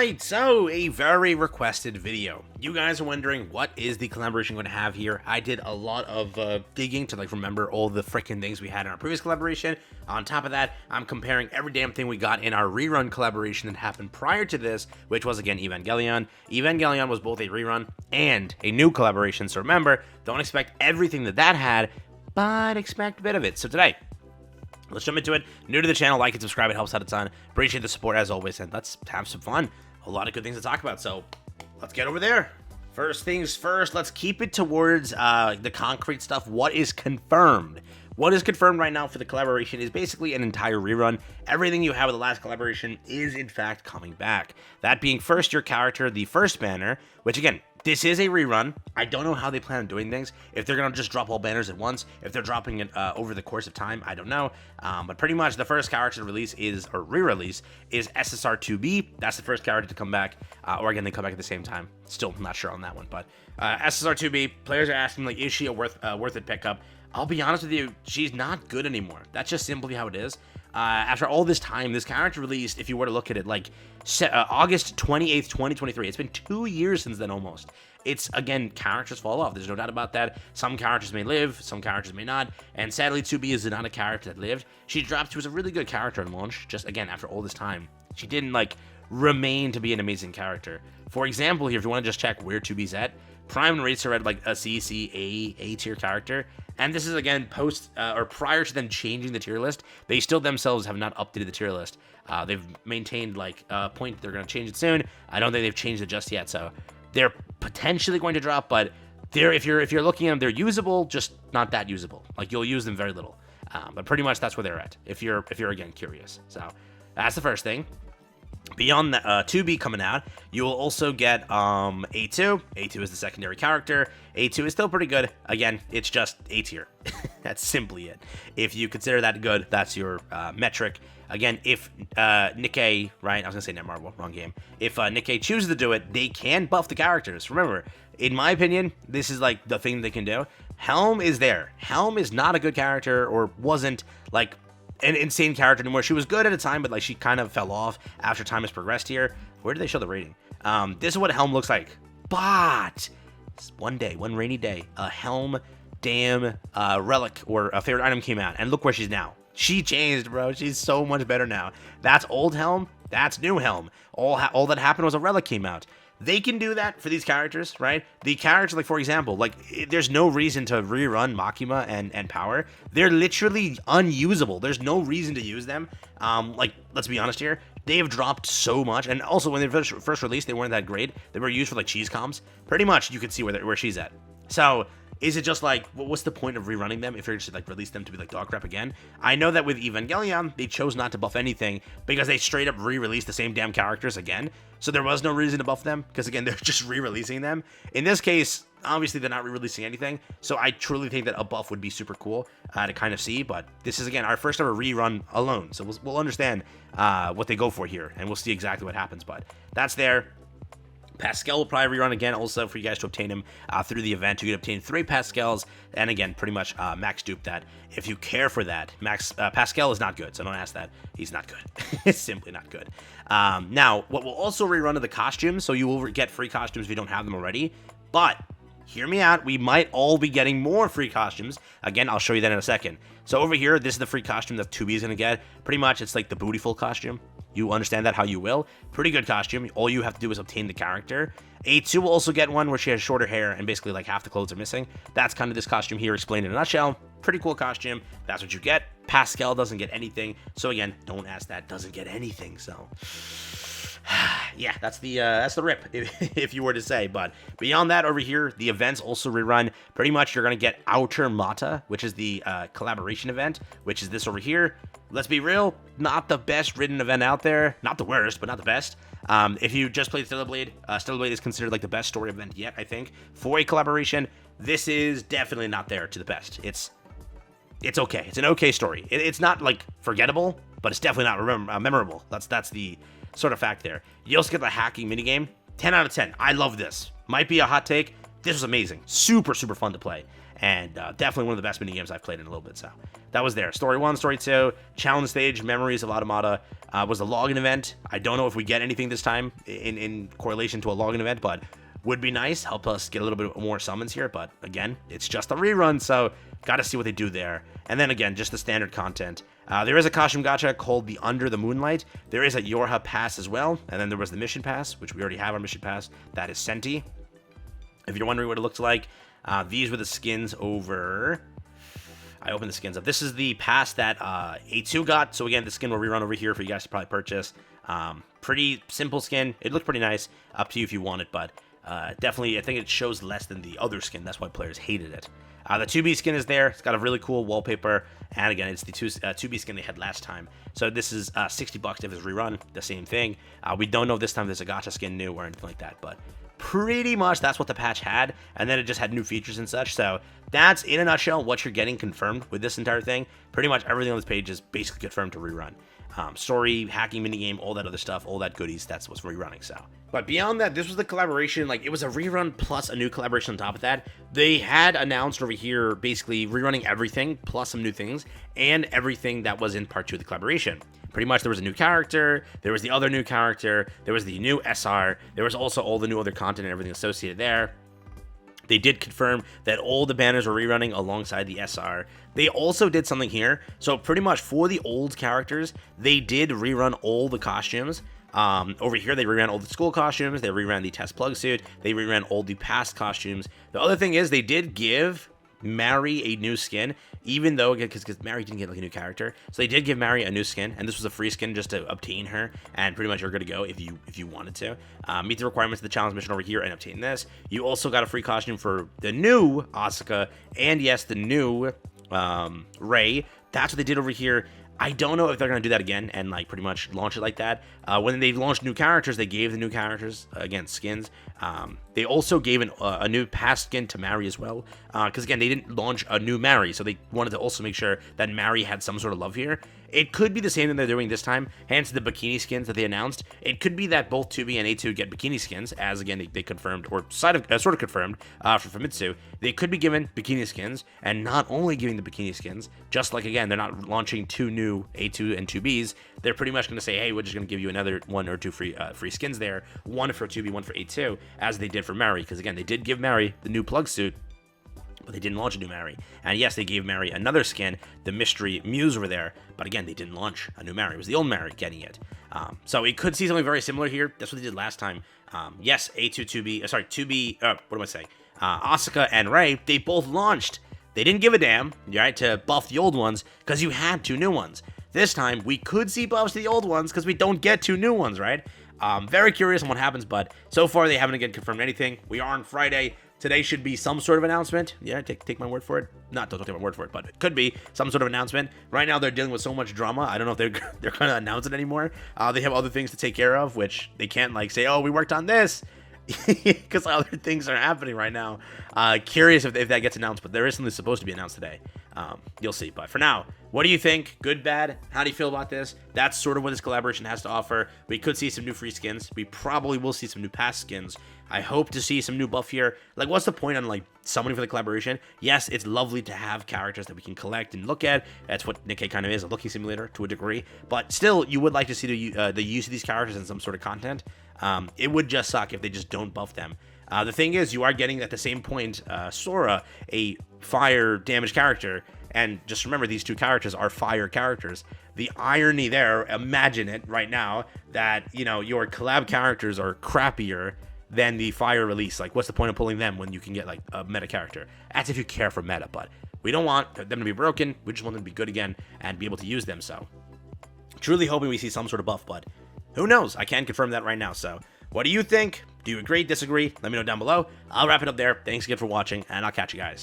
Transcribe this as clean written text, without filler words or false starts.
Alright, so a very requested video. You guys are wondering, what is the collaboration going to have here? I did a lot of digging to remember all the freaking things we had in our previous collaboration. On top of that, I'm comparing every damn thing we got in our rerun collaboration that happened prior to this, which was again Evangelion. Evangelion was both a rerun and a new collaboration, so remember, don't expect everything that had, but expect a bit of it. So today, let's jump into it. New to the channel, like and subscribe. It helps out a ton. Appreciate the support as always, and let's have some fun. A lot of good things to talk about, so let's get over there. First things first, let's keep it towards the concrete stuff. What is confirmed? What is confirmed right now for the collaboration is basically an entire rerun. Everything you have with the last collaboration is in fact coming back. That being first, your character, the first banner, which again, this is a rerun. I don't know how they plan on doing things. If they're going to just drop all banners at once, if they're dropping it over the course of time, I don't know. But pretty much the first character release is, or re-release, is SSR2B. That's the first character to come back. Or again, they come back at the same time. Still not sure on that one. But SSR2B, players are asking, is she a worth it pickup? I'll be honest with you, she's not good anymore. That's just simply how it is. After all this time, this character released, if you were to look at it, August 28th, 2023. It's been 2 years since then almost. It's, again, characters fall off. There's no doubt about that. Some characters may live, some characters may not. And sadly, 2B is not a character that lived. She dropped, she was a really good character in launch, just, again, after all this time. She didn't, remain to be an amazing character. For example, here, if you want to just check where 2B's at, Prime rates her at, a CC, A tier character. And this is, again, or prior to them changing the tier list. They still themselves have not updated the tier list. They've maintained, a point they're going to change it soon. I don't think they've changed it just yet, so they're potentially going to drop, but if you're looking at them, they're usable, just not that usable. You'll use them very little. But pretty much that's where they're at, if you're again, curious. So that's the first thing. Beyond that, 2B coming out, you will also get A2. A2 is the secondary character. A2 is still pretty good. Again, it's just A tier. That's simply it. If you consider that good, that's your metric. Again, if NIKKE, right? I was going to say Netmarble, wrong game. If NIKKE chooses to do it, they can buff the characters. Remember, in my opinion, this is the thing they can do. Helm is there. Helm is not a good character, or wasn't an insane character anymore. She was good at a time, but she kind of fell off after time has progressed here. Where did they show the rating? This is what Helm looks like. But one day, one rainy day, a Helm damn relic or a favorite item came out, and look where she's now. She changed, bro. She's so much better now. That's old Helm. That's new Helm. All that happened was a relic came out. They can do that for these characters, right? The characters, for example, there's no reason to rerun Makima and Power. They're literally unusable. There's no reason to use them. Let's be honest here. They have dropped so much. And also, when they first released, they weren't that great. They were used for, cheese comms. Pretty much, you can see where she's at. So, is it just what's the point of rerunning them if you're just release them to be dog crap again? I know that with Evangelion, they chose not to buff anything because they straight up re-released the same damn characters again. So there was no reason to buff them because, again, they're just re-releasing them. In this case, obviously, they're not re-releasing anything. So I truly think that a buff would be super cool to kind of see. But this is, again, our first ever rerun alone. So we'll understand what they go for here, and we'll see exactly what happens. But that's there. Pascal will probably rerun again also for you guys to obtain him through the event. You can obtain 3 Pascals, and again, pretty much max dupe that if you care for that. Pascal is not good, so don't ask that. He's not good. It's simply not good. Now, what will also rerun are the costumes, so you will get free costumes if you don't have them already, but hear me out, we might all be getting more free costumes. Again, I'll show you that in a second. So over here, this is the free costume that 2B is going to get. Pretty much, it's the Bootyful costume. You understand that how you will. Pretty good costume. All you have to do is obtain the character. A2 will also get one where she has shorter hair and basically half the clothes are missing. That's kind of this costume here explained in a nutshell. Pretty cool costume. That's what you get. Pascal doesn't get anything. So again, don't ask that. Doesn't get anything. So yeah, that's the rip if you were to say. But beyond that, over here, the events also rerun. Pretty much, you're gonna get Automata, which is the collaboration event, which is this over here. Let's be real, not the best written event out there. Not the worst, but not the best. If you just played Stellar Blade is considered the best story event yet, I think, for a collaboration. This is definitely not there to the best. It's okay. It's an okay story. It's not forgettable, but it's definitely not memorable. That's the sort of fact there. You also get the hacking minigame. 10 out of 10. I love this. Might be a hot take. This was amazing. Super, super fun to play. and definitely one of the best mini games I've played in a little bit. So that was there. Story 1, Story 2, Challenge Stage, Memories of Automata was a login event. I don't know if we get anything this time in correlation to a login event, but would be nice. Help us get a little bit more summons here, but again, it's just a rerun, so gotta see what they do there. And then again, just the standard content. There is a costume gacha called the Under the Moonlight. There is a Yorha Pass as well, and then there was the Mission Pass, which we already have our Mission Pass. That is Senti. If you're wondering what it looks like, these were the skins over... I opened the skins up. This is the pass that A2 got. So again, the skin will rerun over here for you guys to probably purchase. Pretty simple skin. It looked pretty nice. Up to you if you want it, but definitely, I think it shows less than the other skin. That's why players hated it. The 2B skin is there. It's got a really cool wallpaper. And again, it's the 2B skin they had last time. So this is $60 if it's rerun. The same thing. We don't know this time there's a gacha skin new or anything like that, but pretty much that's what the patch had, and then it just had new features and such. So that's in a nutshell what you're getting confirmed with this entire thing. Pretty much everything on this page is basically confirmed to rerun. Story, hacking, minigame, all that other stuff, all that goodies, that's what's rerunning. So, but beyond that, this was the collaboration. Like, it was a rerun plus a new collaboration on top of that. They had announced over here basically rerunning everything plus some new things and everything that was in part 2 of the collaboration. Pretty much there was a new character, there was the other new character, there was the new SR, there was also all the new other content and everything associated there. They did confirm that all the banners were rerunning alongside the SR. They also did something here. So pretty much for the old characters, they did rerun all the costumes. Over here, they reran all the school costumes, they reran the test plug suit, they reran all the past costumes. The other thing is they did give Mary a new skin, even though, because Mary didn't get like a new character, so they did give Mary a new skin, and this was a free skin just to obtain her, and pretty much you're good to go if you wanted to meet the requirements of the challenge mission over here and obtain this. You also got a free costume for the new Asuka, and yes, the new Rei. That's what they did over here. I don't know if they're going to do that again and like pretty much launch it like that. When they launched new characters, they gave the new characters, again, skins. They also gave a new past skin to Mary as well. Because again, they didn't launch a new Mary, so they wanted to also make sure that Mary had some sort of love here. It could be the same thing they're doing this time, hence the bikini skins that they announced. It could be that both 2B and A2 get bikini skins, as again, they confirmed, or sort of confirmed for Famitsu. They could be given bikini skins, and not only giving the bikini skins, just like, again, they're not launching 2 new A2 and 2Bs, they're pretty much going to say, hey, we're just going to give you another 1 or 2 free skins there, 1 for 2B, 1 for A2, as they did for Mary, because again, they did give Mary the new plug suit, but they didn't launch a new Mary. And yes, they gave Mary another skin, the Mystery Muse over there, but again, they didn't launch a new Mary. It was the old Mary getting it. So we could see something very similar here. That's what they did last time. Yes, A2, 2B, sorry, 2B, what am I saying? Asuka and Rei, they both launched. They didn't give a damn, right, to buff the old ones, because you had 2 new ones. This time, we could see buffs to the old ones, because we don't get 2 new ones, right? Very curious on what happens, but so far they haven't again confirmed anything. We are on Friday. Today should be some sort of announcement. Yeah, take my word for it. Don't take my word for it, but it could be some sort of announcement. Right now, they're dealing with so much drama. I don't know if they're going to announce it anymore. They have other things to take care of, which they can't, like, say, oh, we worked on this, because other things are happening right now. Curious if that gets announced, but there is something supposed to be announced today. You'll see. But for now, what do you think? Good, bad? How do you feel about this? That's sort of what this collaboration has to offer. We could see some new free skins. We probably will see some new past skins. I hope to see some new buff here. Like, what's the point on, like, summoning for the collaboration? Yes, it's lovely to have characters that we can collect and look at. That's what NIKKE kind of is, a looking simulator to a degree. But still, you would like to see the use of these characters in some sort of content. It would just suck if they just don't buff them. The thing is, you are getting at the same point Sora, a fire damage character, and just remember these 2 characters are fire characters. The irony there, imagine it right now, that, you know, your collab characters are crappier than the fire release. Like, what's the point of pulling them when you can get, like, a meta character? That's if you care for meta, but we don't want them to be broken. We just want them to be good again and be able to use them. So truly hoping we see some sort of buff, but who knows? I can't confirm that right now. So what do you think? Do you agree, disagree? Let me know down below. I'll wrap it up there. Thanks again for watching, and I'll catch you guys